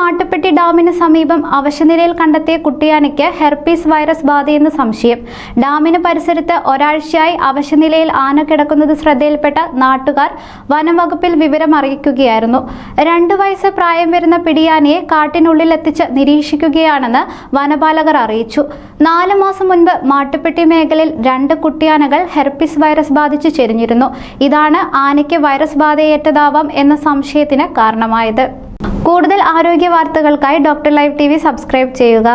മാട്ടുപ്പെട്ടി ഡാമിന് സമീപം അവശനിലയിൽ കണ്ടെത്തിയ കുട്ടിയാനയ്ക്ക് herpes virus ബാധയെന്ന് സംശയം. ഡാമിന് പരിസരത്ത് ഒരാഴ്ചയായി അവശനിലയിൽ ആന കിടക്കുന്നത് ശ്രദ്ധയിൽപ്പെട്ട നാട്ടുകാർ വനംവകുപ്പിൽ വിവരം അറിയിക്കുകയായിരുന്നു. 2 വയസ്സ് പ്രായം വരുന്ന പിടിയാനയെ കാട്ടിനുള്ളിൽ എത്തിച്ച് നിരീക്ഷിക്കുകയാണെന്ന് വനപാലകർ അറിയിച്ചു. 4 മാസം മുൻപ് മാട്ടുപ്പെട്ടി മേഖലയിൽ 2 കുട്ടിയാനകൾ ഹെർപ്പീസ് വൈറസ് ബാധിച്ച് ചെരിഞ്ഞിരുന്നു. ഇതാണ് ആനയ്ക്ക് വൈറസ് ബാധയേറ്റതാവാം എന്ന സംശയത്തിന് കാരണമായത്. കൂടുതൽ ആരോഗ്യ വാർത്തകൾക്കായി ഡോക്ടർ ലൈവ് TV സബ്സ്ക്രൈബ് ചെയ്യുക.